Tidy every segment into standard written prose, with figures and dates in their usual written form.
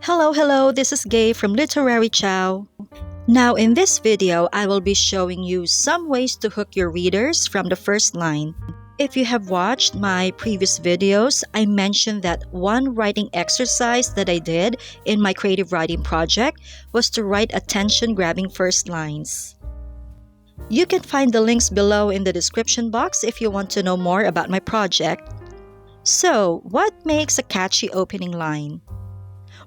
Hello, this is Gay from Literary Chow. Now, in this video, I will be showing you some ways to hook your readers from the first line. If you have watched my previous videos, I mentioned that one writing exercise that I did in my creative writing project was to write attention-grabbing first lines. You can find the links below in the description box if you want to know more about my project. So, what makes a catchy opening line?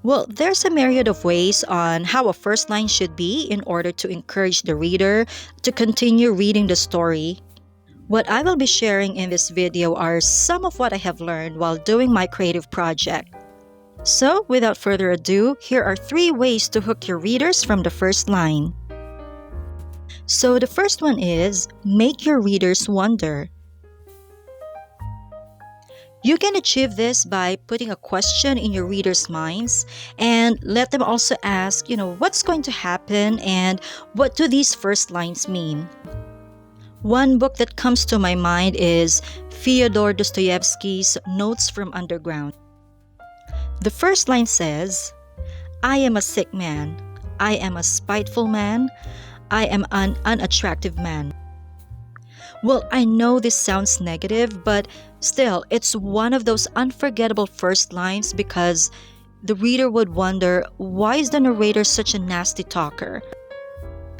Well, there's a myriad of ways on how a first line should be in order to encourage the reader to continue reading the story. What I will be sharing in this video are some of what I have learned while doing my creative project. So, without further ado, here are 3 ways to hook your readers from the first line. So, the first one is make your readers wonder. You can achieve this by putting a question in your readers' minds and let them also ask, what's going to happen and what do these first lines mean? One book that comes to my mind is Fyodor Dostoevsky's Notes from Underground. The first line says, I am a sick man. I am a spiteful man. I am an unattractive man. Well, I know this sounds negative, but still, it's one of those unforgettable first lines because the reader would wonder, why is the narrator such a nasty talker?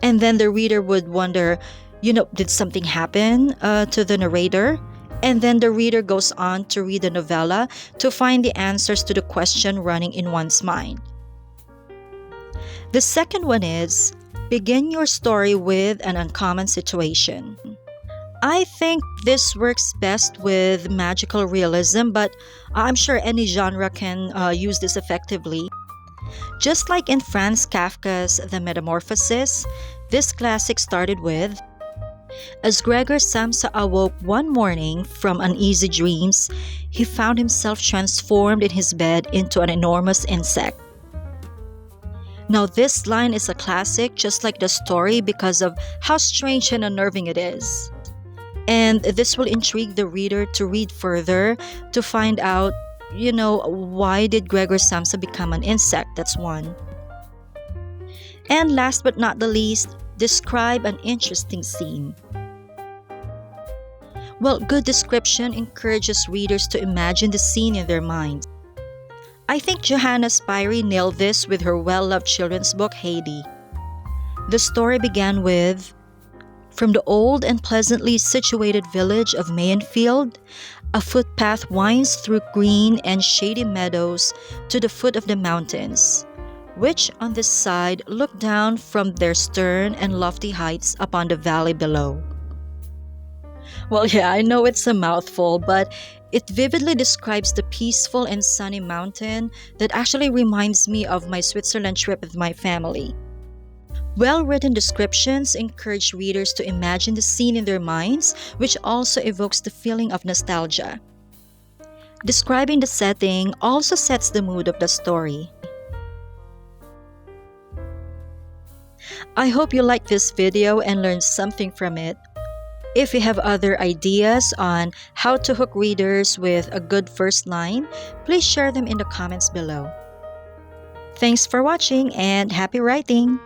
And then the reader would wonder, did something happen to the narrator? And then the reader goes on to read the novella to find the answers to the question running in one's mind. The second one is, begin your story with an uncommon situation. I think this works best with magical realism, but I'm sure any genre can use this effectively. Just like in Franz Kafka's The Metamorphosis, this classic started with, as Gregor Samsa awoke one morning from uneasy dreams, he found himself transformed in his bed into an enormous insect. Now, this line is a classic, just like the story, because of how strange and unnerving it is. And this will intrigue the reader to read further to find out, why did Gregor Samsa become an insect? That's one. And last but not the least, describe an interesting scene. Well, good description encourages readers to imagine the scene in their minds. I think Johanna Spyri nailed this with her well-loved children's book, Heidi. The story began with, from the old and pleasantly situated village of Mayenfield, a footpath winds through green and shady meadows to the foot of the mountains, which on this side look down from their stern and lofty heights upon the valley below. Well, yeah, I know it's a mouthful, but it vividly describes the peaceful and sunny mountain that actually reminds me of my Switzerland trip with my family. Well-written descriptions encourage readers to imagine the scene in their minds, which also evokes the feeling of nostalgia. Describing the setting also sets the mood of the story. I hope you liked this video and learned something from it. If you have other ideas on how to hook readers with a good first line, please share them in the comments below. Thanks for watching and happy writing!